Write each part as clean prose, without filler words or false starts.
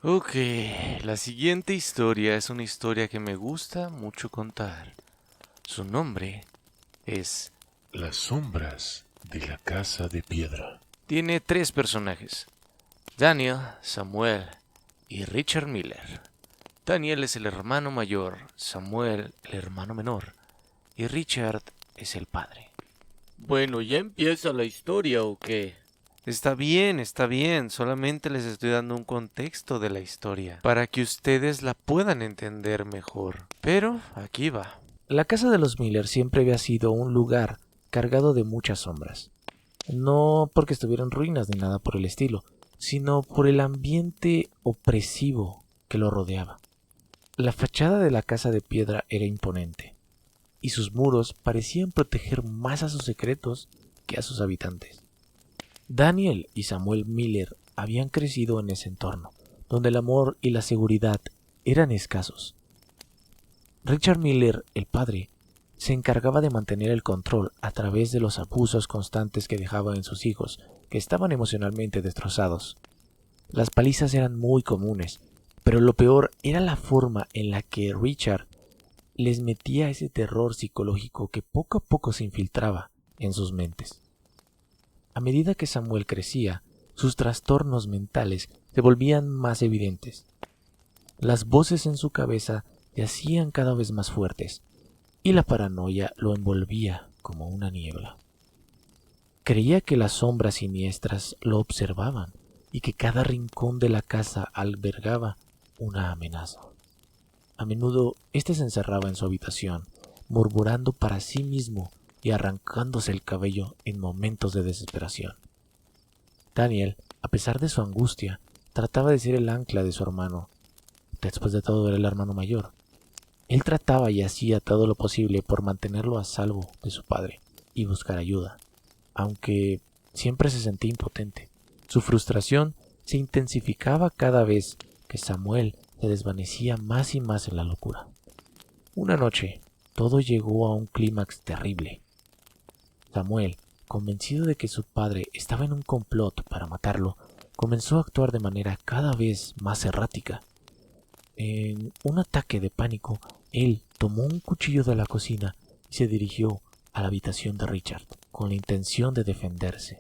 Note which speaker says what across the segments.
Speaker 1: Ok, la siguiente historia es una historia que me gusta mucho contar. Su nombre es...
Speaker 2: Las sombras de la casa de piedra.
Speaker 1: Tiene tres personajes: Daniel, Samuel y Richard Miller. Daniel es el hermano mayor, Samuel el hermano menor y Richard es el padre.
Speaker 3: Bueno, ¿ya empieza la historia o qué?
Speaker 1: Está bien, solamente les estoy dando un contexto de la historia para que ustedes la puedan entender mejor. Pero aquí va. La casa de los Miller siempre había sido un lugar cargado de muchas sombras. No porque estuviera en ruinas ni nada por el estilo, sino por el ambiente opresivo que lo rodeaba. La fachada de la casa de piedra era imponente, y sus muros parecían proteger más a sus secretos que a sus habitantes. Daniel y Samuel Miller habían crecido en ese entorno, donde el amor y la seguridad eran escasos. Richard Miller, el padre, se encargaba de mantener el control a través de los abusos constantes que dejaba en sus hijos, que estaban emocionalmente destrozados. Las palizas eran muy comunes, pero lo peor era la forma en la que Richard les metía ese terror psicológico que poco a poco se infiltraba en sus mentes. A medida que Samuel crecía, sus trastornos mentales se volvían más evidentes. Las voces en su cabeza se hacían cada vez más fuertes y la paranoia lo envolvía como una niebla. Creía que las sombras siniestras lo observaban y que cada rincón de la casa albergaba una amenaza. A menudo éste se encerraba en su habitación, murmurando para sí mismo y arrancándose el cabello en momentos de desesperación. Daniel, a pesar de su angustia, trataba de ser el ancla de su hermano. Después de todo, era el hermano mayor. Él trataba y hacía todo lo posible por mantenerlo a salvo de su padre y buscar ayuda, aunque siempre se sentía impotente. Su frustración se intensificaba cada vez que Samuel se desvanecía más y más en la locura. Una noche, todo llegó a un clímax terrible. Samuel, convencido de que su padre estaba en un complot para matarlo, comenzó a actuar de manera cada vez más errática. En un ataque de pánico, él tomó un cuchillo de la cocina y se dirigió a la habitación de Richard, con la intención de defenderse.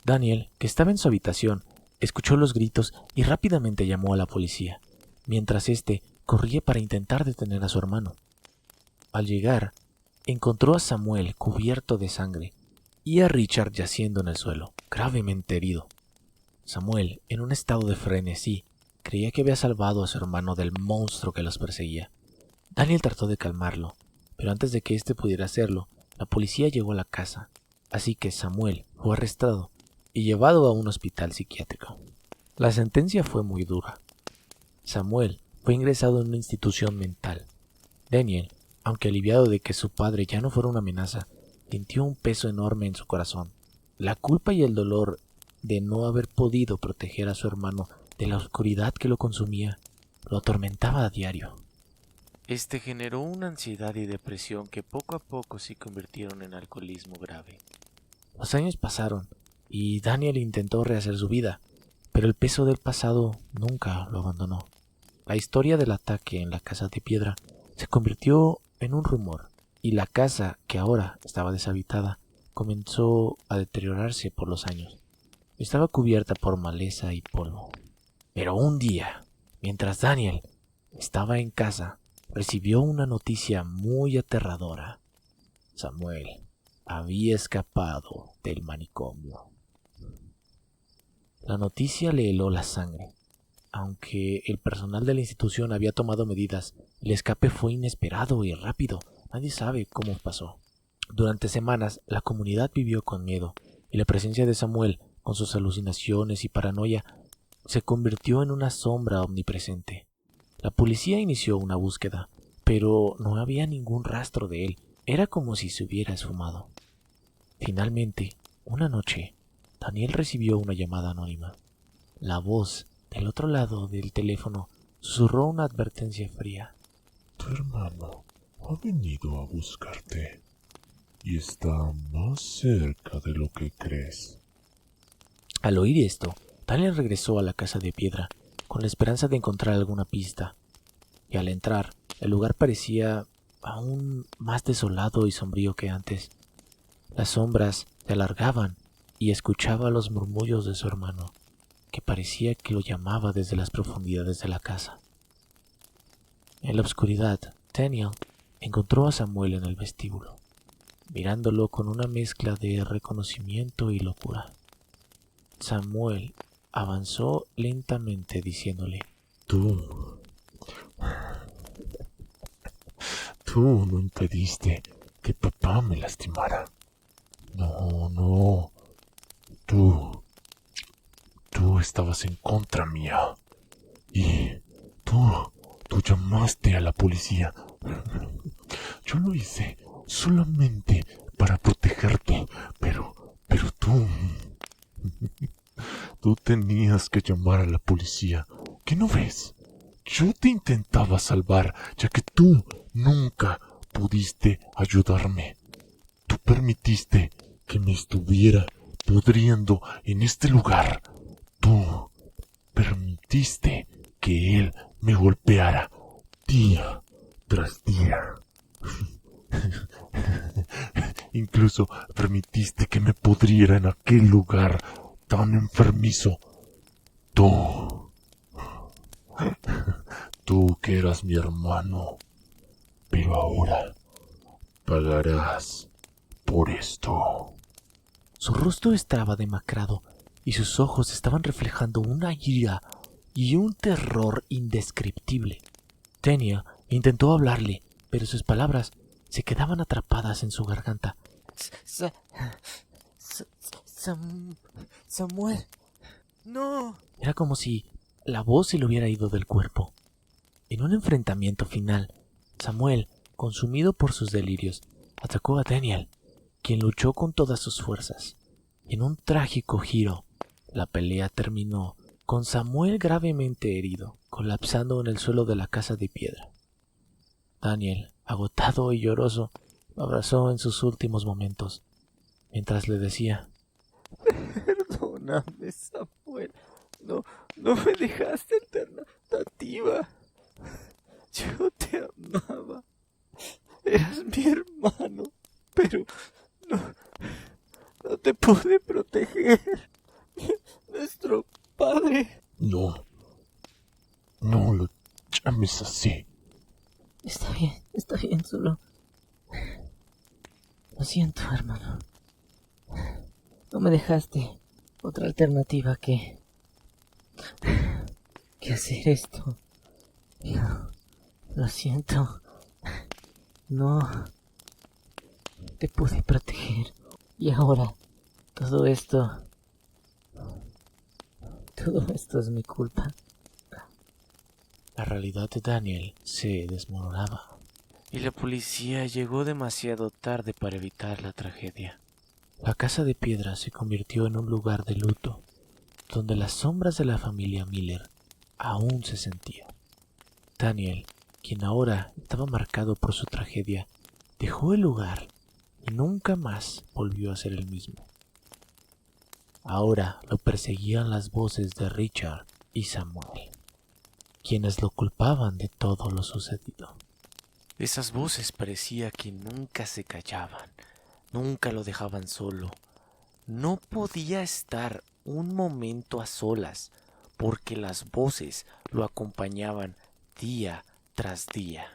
Speaker 1: Daniel, que estaba en su habitación, escuchó los gritos y rápidamente llamó a la policía, mientras éste corría para intentar detener a su hermano. Al llegar, encontró a Samuel cubierto de sangre y a Richard yaciendo en el suelo, gravemente herido. Samuel, en un estado de frenesí, creía que había salvado a su hermano del monstruo que los perseguía. Daniel trató de calmarlo, pero antes de que éste pudiera hacerlo, la policía llegó a la casa, así que Samuel fue arrestado y llevado a un hospital psiquiátrico. La sentencia fue muy dura. Samuel fue ingresado en una institución mental. Daniel, aunque aliviado de que su padre ya no fuera una amenaza, sintió un peso enorme en su corazón. La culpa y el dolor de no haber podido proteger a su hermano de la oscuridad que lo consumía lo atormentaba a diario. Este generó una ansiedad y depresión que poco a poco se convirtieron en alcoholismo grave. Los años pasaron y Daniel intentó rehacer su vida, pero el peso del pasado nunca lo abandonó. La historia del ataque en la casa de piedra se convirtió en un rumor, y la casa, que ahora estaba deshabitada, comenzó a deteriorarse por los años. Estaba cubierta por maleza y polvo. Pero un día, mientras Daniel estaba en casa, recibió una noticia muy aterradora. Samuel había escapado del manicomio. La noticia le heló la sangre. Aunque el personal de la institución había tomado medidas, el escape fue inesperado y rápido. Nadie sabe cómo pasó. Durante semanas, la comunidad vivió con miedo, y la presencia de Samuel, con sus alucinaciones y paranoia, se convirtió en una sombra omnipresente. La policía inició una búsqueda, pero no había ningún rastro de él. Era como si se hubiera esfumado. Finalmente, una noche, Daniel recibió una llamada anónima. La voz del otro lado del teléfono susurró una advertencia fría.
Speaker 2: Tu hermano ha venido a buscarte y está más cerca de lo que crees.
Speaker 1: Al oír esto, Daniel regresó a la casa de piedra con la esperanza de encontrar alguna pista. Y al entrar, el lugar parecía aún más desolado y sombrío que antes. Las sombras se alargaban y escuchaba los murmullos de su hermano, que parecía que lo llamaba desde las profundidades de la casa. En la oscuridad, Daniel encontró a Samuel en el vestíbulo, mirándolo con una mezcla de reconocimiento y locura. Samuel avanzó lentamente diciéndole:
Speaker 2: Tú no impediste que papá me lastimara. No. Tú estabas en contra mía. Y tú llamaste a la policía. Yo lo hice solamente para protegerte, pero tú tenías que llamar a la policía. ¿Qué no ves? Yo te intentaba salvar, ya que tú nunca pudiste ayudarme. Tú permitiste que me estuviera pudriendo en este lugar. Tú permitiste que él me golpeara día tras día. Incluso permitiste que me pudriera en aquel lugar tan enfermizo. Tú que eras mi hermano, pero ahora pagarás por esto.
Speaker 1: Su rostro estaba demacrado y sus ojos estaban reflejando una ira y un terror indescriptible. Tenia intentó hablarle, pero sus palabras se quedaban atrapadas en su garganta.
Speaker 3: Samuel. No.
Speaker 1: Era como si la voz se le hubiera ido del cuerpo. En un enfrentamiento final, Samuel, consumido por sus delirios, atacó a Daniel, quien luchó con todas sus fuerzas. En un trágico giro, la pelea terminó con Samuel gravemente herido, colapsando en el suelo de la casa de piedra. Daniel, agotado y lloroso, lo abrazó en sus últimos momentos, mientras le decía:
Speaker 3: Perdóname, Samuel. No me dejaste alternativa. Yo te amaba. Eras mi hermano, pero no te pude proteger. Nuestro padre.
Speaker 2: No lo llames así.
Speaker 4: Está bien, solo... Lo siento, hermano. No me dejaste otra alternativa que hacer esto. Lo siento. No te pude proteger. Y ahora, todo esto es mi culpa.
Speaker 1: La realidad de Daniel se desmoronaba, y la policía llegó demasiado tarde para evitar la tragedia. La casa de piedra se convirtió en un lugar de luto, donde las sombras de la familia Miller aún se sentían. Daniel, quien ahora estaba marcado por su tragedia, dejó el lugar y nunca más volvió a ser el mismo. Ahora lo perseguían las voces de Richard y Samuel, quienes lo culpaban de todo lo sucedido. Esas voces parecía que nunca se callaban, nunca lo dejaban solo. No podía estar un momento a solas, porque las voces lo acompañaban día tras día.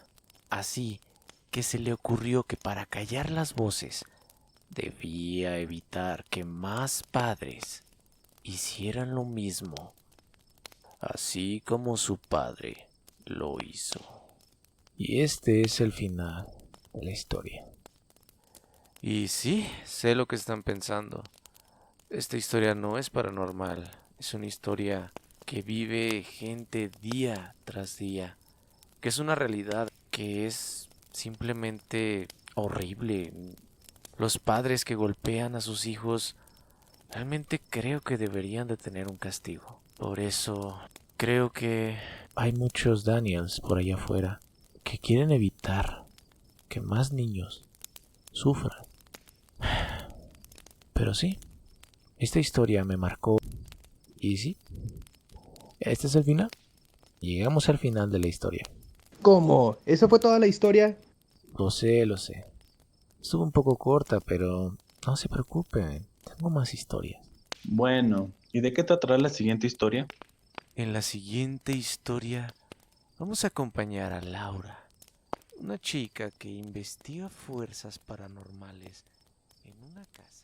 Speaker 1: Así que se le ocurrió que para callar las voces debía evitar que más padres hicieran lo mismo, así como su padre lo hizo. Y este es el final de la historia. Y sí, sé lo que están pensando. Esta historia no es paranormal, es una historia que vive gente día tras día, que es una realidad que es simplemente horrible. Los padres que golpean a sus hijos realmente creo que deberían de tener un castigo. Por eso creo que hay muchos Daniels por allá afuera que quieren evitar que más niños sufran. Pero sí, esta historia me marcó. Y sí, este es el final. Llegamos al final de la historia.
Speaker 5: ¿Cómo? ¿Eso fue toda la historia?
Speaker 1: Lo sé, lo sé. Estuvo un poco corta, pero no se preocupen. Tengo más historias.
Speaker 6: Bueno, ¿y de qué tratará la siguiente historia?
Speaker 1: En la siguiente historia vamos a acompañar a Laura, una chica que investiga fuerzas paranormales en una casa.